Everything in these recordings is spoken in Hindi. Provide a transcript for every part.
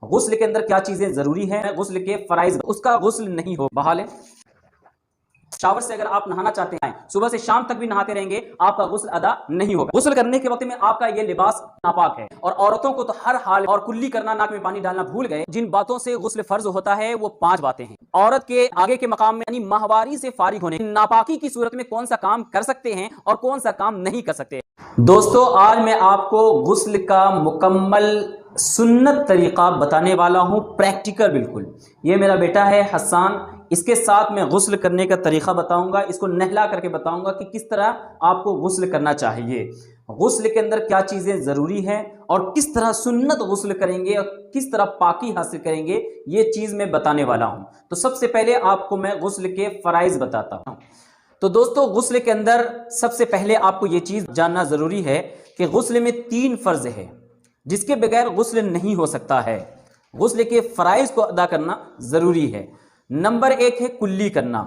गुस्ल के अंदर क्या चीजें जरूरी है, गुस्ल के फराइज, उसका गुस्ल नहीं हो। बहा लें। शावर से अगर आप नहाना चाहते हैं, सुबह से शाम तक भी नहाते रहेंगे, आपका गुस्ल अदा नहीं होगा। गुस्ल करने के वक्त में आपका ये लिबास नापाक है। और औरतों को तो हर हाल और कुल्ली करना, नाक में पानी डालना भूल गए। जिन बातों से गुस्ल फर्ज होता है वो 5 बातें हैं। औरत के आगे के मकाम में यानी माहवारी से फारिग होने, नापाकी की सूरत में कौन सा काम कर सकते हैं और कौन सा काम नहीं कर सकते। दोस्तों, आज मैं आपको गुस्ल का मुकम्मल सुन्नत तरीका बताने वाला हूं, प्रैक्टिकल बिल्कुल। ये मेरा बेटा है हसन, इसके साथ मैं गुस्ल करने का तरीका बताऊंगा, इसको नहला करके बताऊंगा कि किस तरह आपको गुस्ल करना चाहिए, गुस्ल के अंदर क्या चीजें जरूरी हैं और किस तरह सुन्नत गुस्ल करेंगे और किस तरह पाकी हासिल करेंगे, ये चीज मैं बताने वाला हूं। तो सबसे पहले आपको मैं गुस्ल के फराइज बताता हूं। तो दोस्तों, गुस्ल के अंदर सबसे पहले आपको ये चीज जानना जरूरी है कि गुस्ल में 3 फर्ज है जिसके बगैर गुस्ल नहीं हो सकता है। गुस्ल के फराइज को अदा करना जरूरी है। नंबर 1 है कुल्ली करना।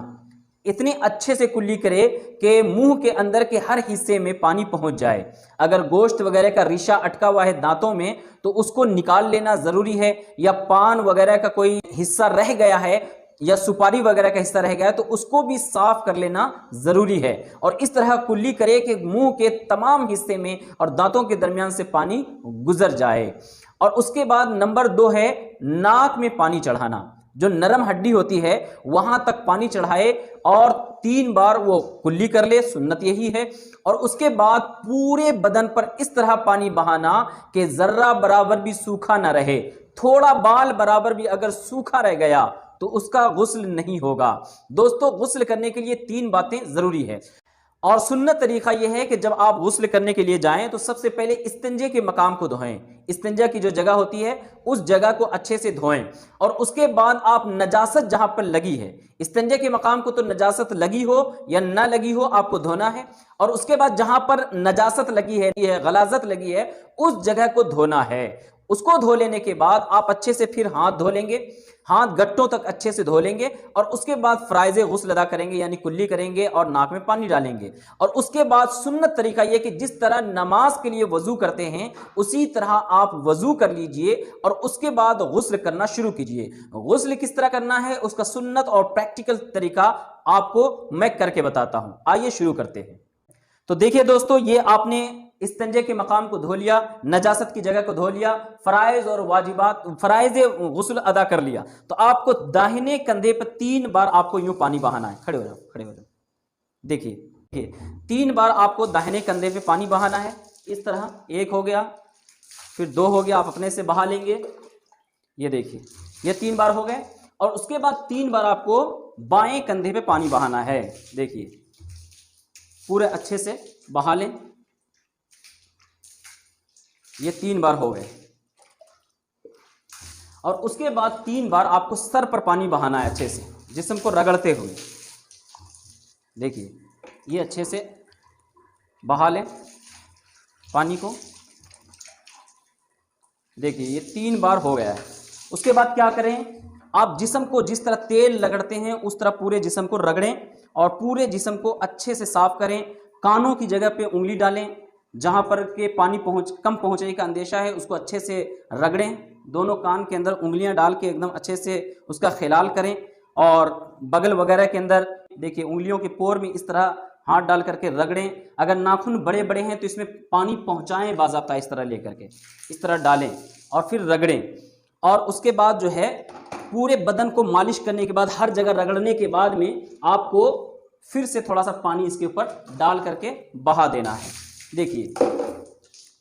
इतने अच्छे से कुल्ली करे कि मुंह के अंदर के हर हिस्से में पानी पहुंच जाए। अगर गोश्त वगैरह का रेशा अटका हुआ है दांतों में तो उसको निकाल लेना जरूरी है, या पान वगैरह का कोई हिस्सा रह गया है या सुपारी वगैरह का हिस्सा रह गया है तो उसको भी साफ कर लेना जरूरी है। और इस तरह कुल्ली करे कि मुंह के तमाम हिस्से में और दांतों के दरमियान से पानी गुजर जाए। और उसके बाद नंबर 2 है नाक में पानी चढ़ाना। जो नरम हड्डी होती है वहां तक पानी चढ़ाए और 3 बार वो कुल्ली कर ले, सुन्नत यही है। और उसके बाद पूरे बदन पर इस तरह पानी बहाना कि जर्रा बराबर भी सूखा ना रहे। थोड़ा बाल बराबर भी अगर सूखा रह गया तो उसका गुस्ल नहीं होगा। दोस्तों, गुस्ल करने के लिए 3 बातें जरूरी है। और सुन्नत तरीका यह है कि जब आप गुस्ल करने के लिए जाएं तो सबसे पहले इस्तिंजे के मकाम को धोएं। इस्तिंजा की जो जगह होती है उस जगह को अच्छे से धोएं। और उसके बाद आप नजासत जहां पर लगी है, इस्तिंजे के मकाम को तो नजासत लगी हो या ना लगी हो आपको धोना है। और उसके बाद जहां पर नजासत लगी है, गलाजत लगी है, उस जगह को धोना है। उसको धो लेने के बाद आप अच्छे से फिर हाथ धो लेंगे, हाथ गट्टों तक अच्छे से धो लेंगे। और उसके बाद फराइज़े गुस्ल अदा करेंगे यानी कुल्ली करेंगे और नाक में पानी डालेंगे। और उसके बाद सुन्नत तरीका यह कि जिस तरह नमाज के लिए वजू करते हैं उसी तरह आप वजू कर लीजिए और उसके बाद गुस्ल करना शुरू कीजिए। गुस्ल किस तरह करना है उसका सुन्नत और प्रैक्टिकल तरीका आपको मैं करके बताता हूं। आइए शुरू करते हैं। तो देखिए दोस्तों, ये आपने इस्तिंजे के मकाम को धो लिया, नजासत की जगह को धो लिया, फराइज और वाजिबात फराइज गुस्ल अदा कर लिया। तो आपको दाहिने कंधे पर 3 बार आपको यूं पानी बहाना है। खड़े हो जाओ, खड़े हो जाओ। देखिए 3 बार आपको दाहिने कंधे पे पानी बहाना है। इस तरह 1 हो गया, फिर 2 हो गया, आप अपने से बहा लेंगे। ये देखिए ये 3 बार हो गए। और उसके बाद 3 बार आपको बाएं कंधे पे पानी बहाना है। देखिए पूरे अच्छे से बहा लें। ये 3 बार हो गए। और उसके बाद 3 बार आपको सर पर पानी बहाना है अच्छे से, जिस्म को रगड़ते हुए। देखिए ये अच्छे से बहा लें पानी को। देखिए ये 3 बार हो गया है। उसके बाद क्या करें, आप जिस्म को जिस तरह तेल रगड़ते हैं उस तरह पूरे जिस्म को रगड़ें और पूरे जिस्म को अच्छे से साफ करें। कानों की जगह पे उंगली डालें, जहां पर के पानी कम पहुंचने का अंदेशा है उसको अच्छे से रगड़ें। दोनों कान के अंदर उंगलियां डाल के एकदम अच्छे से उसका खिलाल करें। और बगल वगैरह के अंदर देखिए उंगलियों के पोर में इस तरह हाथ डाल करके रगड़ें। अगर नाखून बड़े बड़े हैं तो इसमें पानी पहुंचाएं बाज़ाब्ता, इस तरह लेकर के इस तरह डालें और फिर रगड़ें। और उसके बाद जो है पूरे बदन को मालिश करने के बाद, हर जगह रगड़ने के बाद में आपको फिर से थोड़ा सा पानी इसके ऊपर डाल करके बहा देना है। देखिए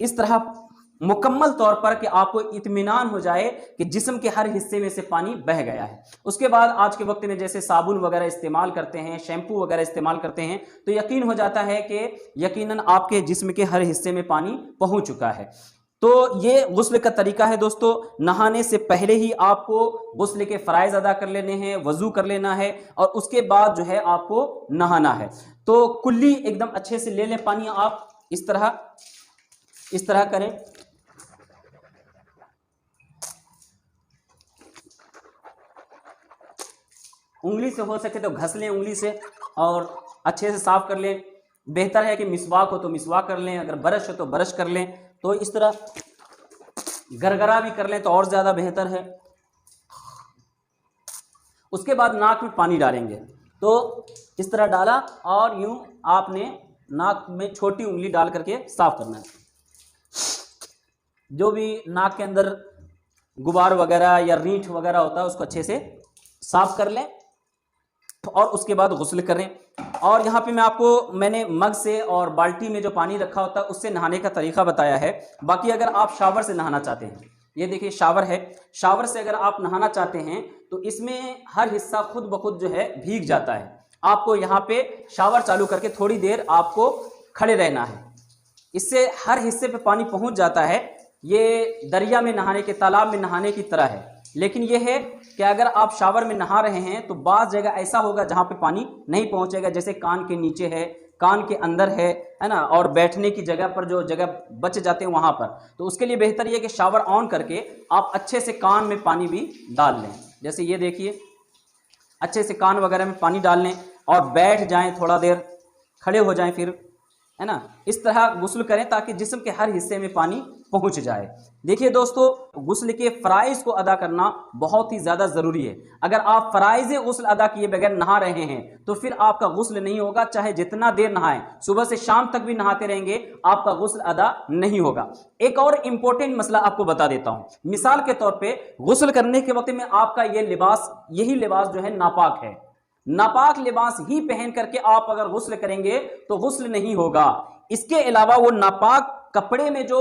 इस तरह मुकम्मल तौर पर कि आपको इत्मीनान हो जाए कि जिस्म के हर हिस्से में से पानी बह गया है। उसके बाद आज के वक्त में जैसे साबुन वगैरह इस्तेमाल करते हैं, शैम्पू वगैरह इस्तेमाल करते हैं, तो यकीन हो जाता है कि यकीनन आपके जिस्म के हर हिस्से में पानी पहुंच चुका है। तो ये गुस्ल का तरीका है दोस्तों। नहाने से पहले ही आपको गुस्ल के फराइज अदा कर लेने हैं, वजू कर लेना है और उसके बाद जो है आपको नहाना है। तो कुल्ली एकदम अच्छे से ले लें पानी, आप इस तरह करें। उंगली से हो सके तो घस लें उंगली से और अच्छे से साफ कर लें। बेहतर है कि मिसवाक हो तो मिसवाक कर लें, अगर ब्रश हो तो ब्रश कर लें। तो इस तरह गरगरा भी कर लें तो और ज़्यादा बेहतर है। उसके बाद नाक में पानी डालेंगे, तो इस तरह डाला और यूं आपने नाक में छोटी उंगली डाल करके साफ करना है। जो भी नाक के अंदर गुबार वगैरह या रीठ वगैरह होता है उसको अच्छे से साफ कर लें और उसके बाद गुस्ल करें। और यहाँ पे मैंने मग से और बाल्टी में जो पानी रखा होता है उससे नहाने का तरीका बताया है। बाकी अगर आप शावर से नहाना चाहते हैं, ये देखिए शावर है, शावर से अगर आप नहाना चाहते हैं तो इसमें हर हिस्सा खुद ब खुद जो है भीग जाता है। आपको यहाँ पे शावर चालू करके थोड़ी देर आपको खड़े रहना है, इससे हर हिस्से पे पानी पहुंच जाता है। ये दरिया में नहाने के, तालाब में नहाने की तरह है। लेकिन यह है कि अगर आप शावर में नहा रहे हैं तो बाज़ जगह ऐसा होगा जहां पे पानी नहीं पहुंचेगा, जैसे कान के नीचे है, कान के अंदर है ना, और बैठने की जगह पर जो जगह बच जाते हैं वहां पर। तो उसके लिए बेहतर यह कि शावर ऑन करके आप अच्छे से कान में पानी भी डाल लें। जैसे ये देखिए, अच्छे से कान वगैरह में पानी डाल लें और बैठ जाएं, थोड़ा देर खड़े हो जाएं, फिर है ना, इस तरह गुस्ल करें ताकि जिस्म के हर हिस्से में पानी पहुंच जाए। देखिए दोस्तों, गुस्ल के फ़राइज़ को अदा करना बहुत ही ज़्यादा ज़रूरी है। अगर आप फ़राइज़ गुस्ल अदा किए बगैर नहा रहे हैं तो फिर आपका गुस्ल नहीं होगा, चाहे जितना देर नहाएं, सुबह से शाम तक भी नहाते रहेंगे, आपका गुस्ल अदा नहीं होगा। एक और इम्पोर्टेंट मसला आपको बता देता हूँ। मिसाल के तौर पर गुस्ल करने के वक्त में आपका यही लिबास जो है नापाक है, नापाक लिबास ही पहन करके आप अगर गुस्ल करेंगे तो गुस्ल नहीं होगा। इसके अलावा वो नापाक कपड़े में जो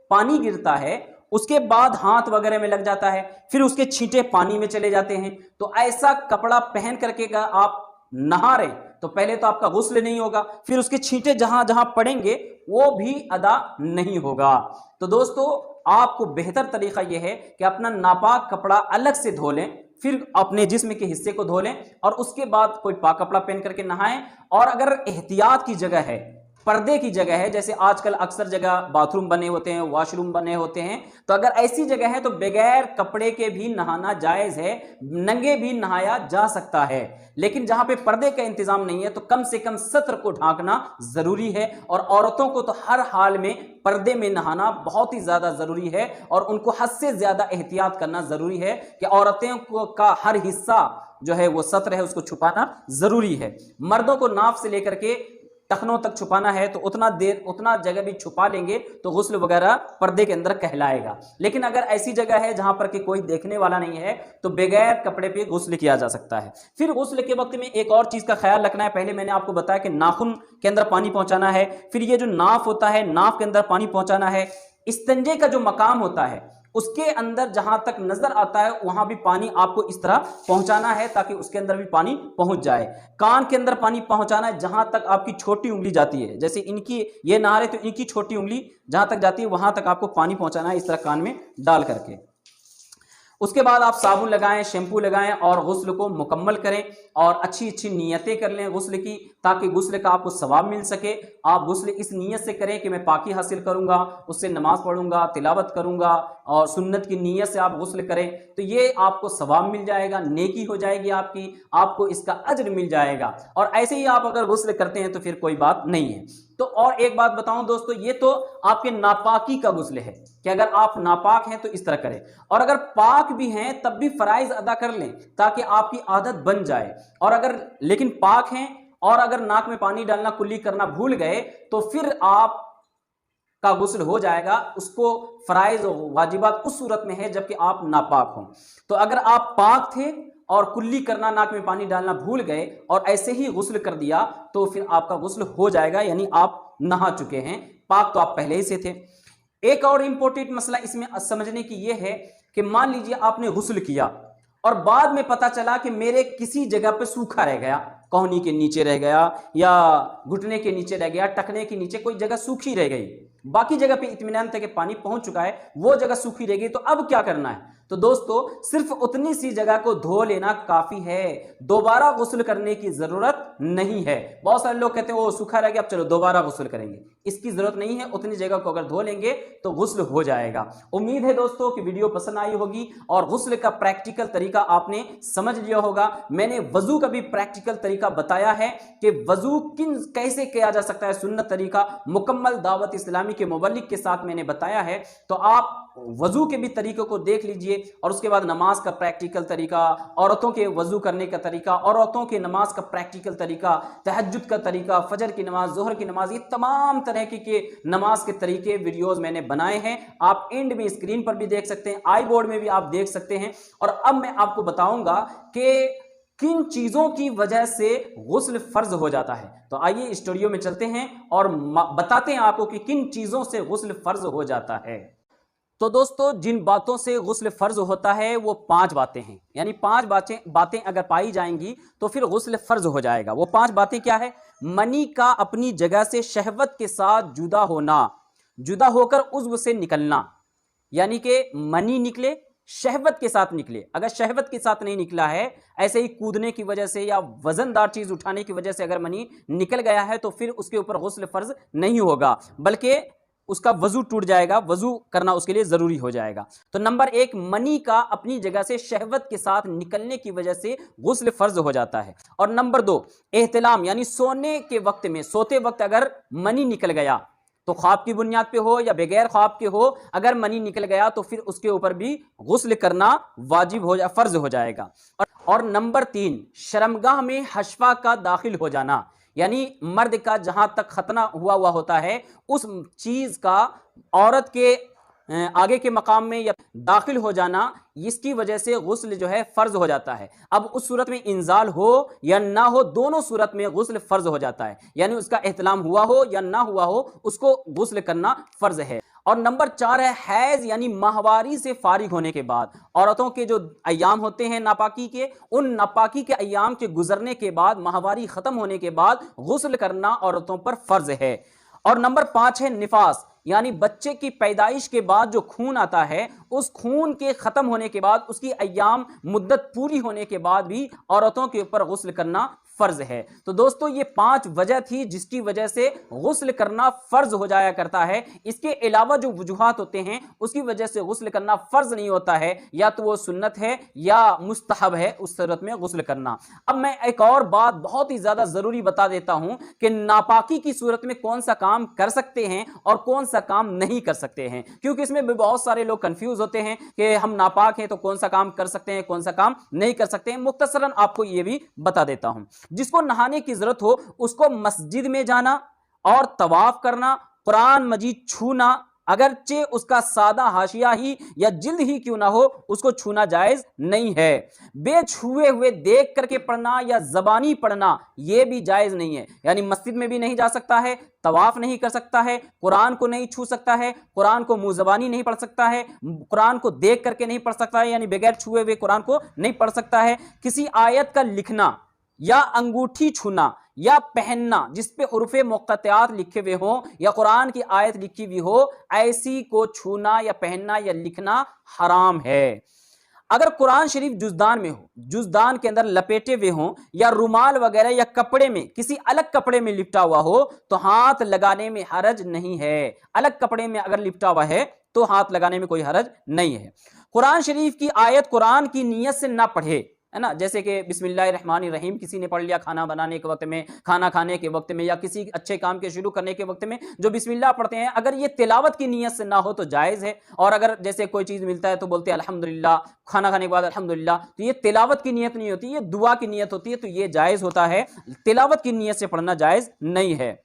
पानी गिरता है उसके बाद हाथ वगैरह में लग जाता है, फिर उसके छींटे पानी में चले जाते हैं, तो ऐसा कपड़ा पहन करके आप नहा रहे तो पहले तो आपका गुस्ल नहीं होगा, फिर उसके छींटे जहां जहां पड़ेंगे वो भी अदा नहीं होगा। तो दोस्तों, आपको बेहतर तरीका यह है कि अपना नापाक कपड़ा अलग से धो लें, फिर अपने जिस्म के हिस्से को धो लें और उसके बाद कोई पाक कपड़ा पहन करके नहाएं। और अगर एहतियात की जगह है, पर्दे की जगह है, जैसे आजकल अक्सर जगह बाथरूम बने होते हैं, वॉशरूम बने होते हैं, तो अगर ऐसी जगह है तो बगैर कपड़े के भी नहाना जायज़ है, नंगे भी नहाया जा सकता है। लेकिन जहां पे पर्दे का इंतजाम नहीं है तो कम से कम सत्र को ढांकना जरूरी है। और औरतों को तो हर हाल में पर्दे में नहाना बहुत ही ज्यादा जरूरी है और उनको हद से ज्यादा एहतियात करना जरूरी है कि औरतों का हर हिस्सा जो है वो सत्र है उसको छुपाना जरूरी है। मर्दों को नाफ से लेकर के टखनों तक छुपाना है तो उतना जगह भी छुपा लेंगे तो गुस्ल वगैरह पर्दे के अंदर कहलाएगा। लेकिन अगर ऐसी जगह है जहां पर कि कोई देखने वाला नहीं है तो बगैर कपड़े पे गुस्ल किया जा सकता है। फिर गुस्ल के वक्त में एक और चीज का ख्याल रखना है। पहले मैंने आपको बताया कि नाखून के अंदर पानी पहुंचाना है, फिर ये जो नाफ होता है नाफ के अंदर पानी पहुंचाना है। इस्तिंजे का जो मकाम होता है उसके अंदर जहां तक नजर आता है वहां भी पानी आपको इस तरह पहुंचाना है ताकि उसके अंदर भी पानी पहुंच जाए। कान के अंदर पानी पहुंचाना है जहां तक आपकी छोटी उंगली जाती है, जैसे इनकी ये नहा रहे तो इनकी छोटी उंगली जहां तक जाती है वहां तक आपको पानी पहुंचाना है, इस तरह कान में डाल करके। उसके बाद आप साबुन लगाएं, शैम्पू लगाएं और गुस्ल को मुकम्मल करें और अच्छी अच्छी नियतें कर लें गुस्ल की, ताकि गुस्ल का आपको सवाब मिल सके। आप गुस्ल इस नियत से करें कि मैं पाकी हासिल करूंगा, उससे नमाज पढ़ूंगा, तिलावत करूंगा और सुन्नत की नियत से आप गुस्ल करें तो ये आपको सवाब मिल जाएगा, नेकी हो जाएगी आपकी, आपको इसका अज्र मिल जाएगा। और ऐसे ही आप अगर गुस्ल करते हैं तो फिर कोई बात नहीं है। तो और एक बात बताऊं दोस्तों, ये तो आपके नापाकी का गुस्ल है कि अगर आप नापाक हैं तो इस तरह करें, और अगर पाक भी हैं तब भी फराइज अदा कर लें ताकि आपकी आदत बन जाए। और अगर लेकिन पाक हैं और अगर नाक में पानी डालना कुल्ली करना भूल गए तो फिर आप का गुस्ल हो जाएगा। उसको फराइज और वाजिबात उस सूरत में है जबकि आप नापाक हों। तो अगर आप पाक थे और कुल्ली करना, नाक में पानी डालना भूल गए और ऐसे ही गुस्ल कर दिया तो फिर आपका गुस्ल हो जाएगा, यानी आप नहा चुके हैं, पाक तो आप पहले ही से थे। एक और इंपॉर्टेंट मसला इसमें समझने की यह है कि मान लीजिए आपने गुस्ल किया और बाद में पता चला कि मेरे किसी जगह पे सूखा रह गया, कोहनी के नीचे रह गया या घुटने के नीचे रह गया, टखने के नीचे कोई जगह सूखी रह गई, बाकी जगह पे इत्मीनान तक पानी पहुंच चुका है, वो जगह सूखी रह गई, तो अब क्या करना है? तो दोस्तों सिर्फ उतनी सी जगह को धो लेना काफी है, दोबारा गुस्ल करने की जरूरत नहीं है। बहुत सारे लोग कहते हैं वो सूखा रह गया अब चलो दोबारा गुस्ल करेंगे, इसकी जरूरत नहीं है। उतनी जगह को अगर धो लेंगे तो गुस्ल हो जाएगा। उम्मीद है दोस्तों कि वीडियो पसंद आई होगी और गुस्ल का प्रैक्टिकल तरीका आपने समझ लिया होगा। मैंने वजू का भी प्रैक्टिकल तरीका बताया है कि वजू कैसे किया जा सकता है, सुन्नत तरीका मुकम्मल दावत इस्लामी के मुबल्लिग के साथ मैंने बताया है, तो आप वजू के भी तरीकों को देख लीजिए और उसके बाद नमाज का प्रैक्टिकल तरीका, औरतों के वजू करने का तरीका, औरतों के नमाज का प्रैक्टिकल तरीका, तहज्जुद का तरीका, फजर की नमाज, जोहर की नमाज, ये तमाम तरह के नमाज के तरीके वीडियोस मैंने बनाए हैं। आप एंड में स्क्रीन पर भी देख सकते हैं, आई बोर्ड में भी आप देख सकते हैं। और अब मैं आपको बताऊंगा कि किन चीजों की वजह से गुस्ल फर्ज हो जाता है। तो आइए स्टूडियो में चलते हैं और बताते हैं आपको कि किन चीजों से गुस्ल फर्ज हो जाता है। तो दोस्तों, जिन बातों से गुस्ल फर्ज होता है वो 5 बातें हैं, यानी 5 बातें अगर पाई जाएंगी तो फिर गुस्ल फर्ज हो जाएगा। वो 5 बातें क्या है? मनी का अपनी जगह से शहवत के साथ जुदा होना, जुदा होकर उज़्व से निकलना, यानी कि मनी निकले, शहवत के साथ निकले। अगर शहवत के साथ नहीं निकला है, ऐसे ही कूदने की वजह से या वजनदार चीज उठाने की वजह से अगर मनी निकल गया है तो फिर उसके ऊपर गुस्ल फर्ज नहीं होगा, बल्कि उसका वजू टूट जाएगा, वजू करना उसके लिए जरूरी हो जाएगा। तो नंबर 1, मनी का अपनी जगह से शहवत के साथ निकलने की वजह से गुस्ल फर्ज हो जाता है। और नंबर 2, एहतिलाम, यानी सोने के वक्त में, सोते वक्त अगर मनी निकल गया तो ख्वाब की बुनियाद पे हो या बगैर ख्वाब के हो, अगर मनी निकल गया तो फिर उसके ऊपर भी गुस्ल करना वाजिब हो जा फर्ज हो जाएगा। और नंबर 3, शर्मगाह में हशफा का दाखिल हो जाना, यानी मर्द का जहां तक खतना हुआ होता है उस चीज का औरत के आगे के मकाम में या दाखिल हो जाना, इसकी वजह से गुस्ल जो है फर्ज हो जाता है। अब उस सूरत में इंजाल हो या ना हो, दोनों सूरत में गुस्ल फर्ज हो जाता है, यानी उसका एहतलाम हुआ हो या ना हुआ हो, उसको गुस्ल करना फर्ज है। और नंबर 4 है हैज, यानी माहवारी से फारिग होने के बाद, औरतों के जो अय्याम होते हैं नापाकी के, उन नापाकी के अय्याम के गुजरने के बाद, माहवारी खत्म होने के बाद गुस्ल करना औरतों पर फर्ज है। और नंबर 5 है निफास, यानी बच्चे की पैदाइश के बाद जो खून आता है, उस खून के खत्म होने के बाद, उसकी अय्याम मुद्दत पूरी होने के बाद भी औरतों के ऊपर गुस्ल करना फर्ज है। तो दोस्तों, ये 5 वजह थी जिसकी वजह से गुस्ल करना फर्ज हो जाया करता है। इसके अलावा जो वजूहात होते हैं उसकी वजह से गुस्ल करना फर्ज नहीं होता है, या तो वो सुन्नत है या मुस्तहब है उस सूरत में गुस्ल करना। अब मैं एक और बात बहुत ही ज्यादा जरूरी बता देता हूं कि नापाकी की सूरत में कौन सा काम कर सकते हैं और कौन सा काम नहीं कर सकते हैं, क्योंकि इसमें भी बहुत सारे लोग कंफ्यूज होते हैं कि हम नापाक हैं तो कौन सा काम कर सकते हैं, कौन सा काम नहीं कर सकते हैं। मुख्तसरन आपको यह भी बता देता हूं। जिसको नहाने की जरूरत हो उसको मस्जिद में जाना और तवाफ करना, कुरान मजीद छूना, अगरचे उसका सादा हाशिया ही या जिल्द ही क्यों ना हो, उसको छूना जायज नहीं है। बेछुए हुए देख करके पढ़ना या जबानी पढ़ना यह भी जायज नहीं है, यानी मस्जिद में भी नहीं जा सकता है, तवाफ नहीं कर सकता है, कुरान को नहीं छू सकता है, कुरान को मुंह जबानी नहीं पढ़ सकता है, कुरान को देख करके नहीं पढ़ सकता है, यानी बगैर छुए हुए कुरान को नहीं पढ़ सकता है। किसी आयत का लिखना या अंगूठी छूना या पहनना जिस पे हुरूफे मुक़त्तआत लिखे हुए हो या कुरान की आयत लिखी हुई हो, ऐसी को छूना या पहनना या लिखना हराम है। अगर कुरान शरीफ जुज़दान में हो, जुज़दान के अंदर लपेटे हुए हो, या रुमाल वगैरह या कपड़े में, किसी अलग कपड़े में लिपटा हुआ हो, तो हाथ लगाने में हरज नहीं है। अलग कपड़े में अगर लिपटा हुआ है तो हाथ लगाने में कोई हरज नहीं है। कुरान शरीफ की आयत कुरान की नीयत से ना पढ़े, है ना, जैसे कि बिस्मिल्लाहिर्रहमानिर्रहीम किसी ने पढ़ लिया खाना बनाने के वक्त में, खाना खाने के वक्त में, या किसी अच्छे काम के शुरू करने के वक्त में जो बिस्मिल्लाह पढ़ते हैं, अगर ये तिलावत की नीयत से ना हो तो जायज़ है। और अगर जैसे कोई चीज़ मिलता है तो बोलते हैं अल्हम्दुलिल्लाह, खाना खाने के बाद अल्हम्दुलिल्लाह, तो ये तिलावत की नीयत नहीं होती, ये दुआ की नीयत होती है, तो ये जायज़ होता है। तिलावत की नीयत से पढ़ना जायज़ नहीं है।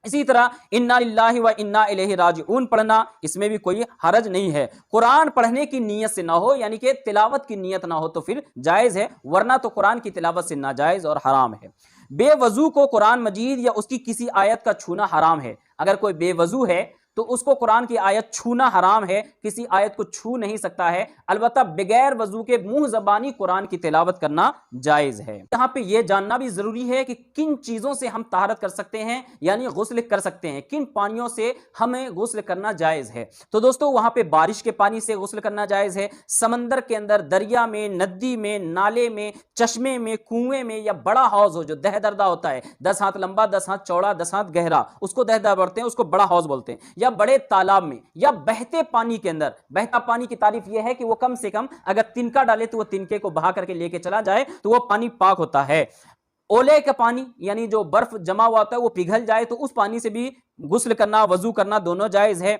इसी तरह इन्ना लिल्लाहि व इन्ना इलैहि राजिऊन पढ़ना, इसमें भी कोई हरज नहीं है। कुरान पढ़ने की नीयत से ना हो, यानी कि तिलावत की नीयत ना हो तो फिर जायज़ है, वरना तो कुरान की तिलावत से नाजायज़ और हराम है। बेवजू को कुरान मजीद या उसकी किसी आयत का छूना हराम है। अगर कोई बेवजू है तो उसको कुरान की आयत छूना हराम है, किसी आयत को छू नहीं सकता है। अलबत्ता बगैर वजू के मुंह जबानी कुरान की तिलावत करना जायज है। यहाँ पे यह जानना भी जरूरी है कि किन चीजों से हम तहारत कर सकते हैं, यानी गुस्ल कर सकते हैं, किन पानियों से हमें गुस्ल करना जायज है। तो दोस्तों, वहां पे बारिश के पानी से गुस्ल करना जायज है, समंदर के अंदर, दरिया में, नदी में, नाले में, चश्मे में, कुएं में, या बड़ा हौज हो जो दहदरदा होता है, 10 हाथ लंबा, 10 हाथ चौड़ा, 10 हाथ गहरा, उसको दहदर बोलते हैं, उसको बड़ा हौज बोलते हैं, या बड़े तालाब में, या बहते पानी के अंदर। बहता पानी की तारीफ यह है कि वो कम से कम अगर तिनका डाले तो वो तिनके को बहा करके लेके चला जाए तो वो पानी पाक होता है। ओले का पानी, यानी जो बर्फ जमा हुआ होता है वो पिघल जाए तो उस पानी से भी गुस्ल करना, वजू करना दोनों जायज है।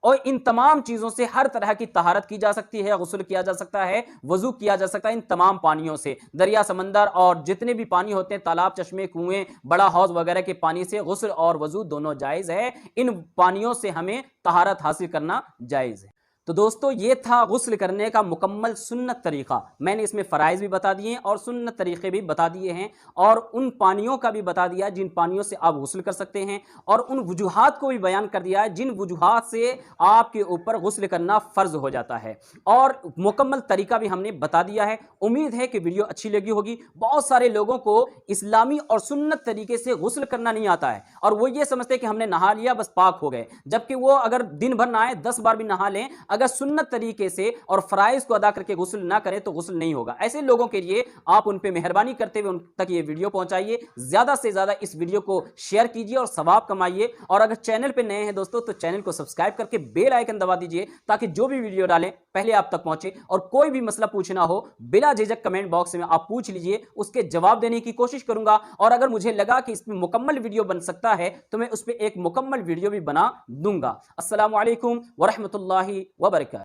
और इन तमाम चीजों से हर तरह की तहारत की जा सकती है, गुस्ल किया जा सकता है, वजू किया जा सकता है इन तमाम पानियों से। दरिया, समंदर और जितने भी पानी होते हैं, तालाब, चश्मे, कुएं, बड़ा हौज वगैरह के पानी से गुस्ल और वजू दोनों जायज है। इन पानियों से हमें तहारत हासिल करना जायज है। तो दोस्तों ये था गुस्ल करने का मुकम्मल सुन्नत तरीका। मैंने इसमें फ़राइज़ भी बता दिए हैं और सुन्नत तरीके भी बता दिए हैं, और उन पानियों का भी बता दिया जिन पानियों से आप गुस्ल कर सकते हैं, और उन वजूहात को भी बयान कर दिया है जिन वजूहात से आपके ऊपर गुस्ल करना फ़र्ज हो जाता है, और मुकम्मल तरीका भी हमने बता दिया है। उम्मीद है कि वीडियो अच्छी लगी होगी। बहुत सारे लोगों को इस्लामी और सुन्नत तरीके से गुस्ल करना नहीं आता है, और वो ये समझते हैं कि हमने नहा लिया बस पाक हो गए, जबकि वो अगर दिन भर नहाए 10 बार भी नहा लें, अगर सुन्नत तरीके से और फराइज को अदा करके गुस्ल ना करें तो गुस्ल नहीं होगा। ऐसे लोगों के लिए आप उन पे मेहरबानी करते हुए उन तक ये वीडियो पहुंचाइए, ज्यादा से ज्यादा इस वीडियो को शेयर कीजिए और सवाब कमाइए। और अगर चैनल पे नए हैं दोस्तों तो चैनल को सब्सक्राइब करके बेल आइकन दबा दीजिए, ताकि जो भी वीडियो डालें पहले आप तक पहुंचे। और कोई भी मसला पूछना हो बिला झिझक कमेंट बॉक्स में आप पूछ लीजिए, उसके जवाब देने की कोशिश करूंगा। और अगर मुझे लगा कि इसमें मुकम्मल वीडियो बन सकता है तो मैं उस पर एक मुकम्मल वीडियो भी बना दूंगा। अस्सलामु अलैकुम व रहमतुल्लाहि व बरकातहू।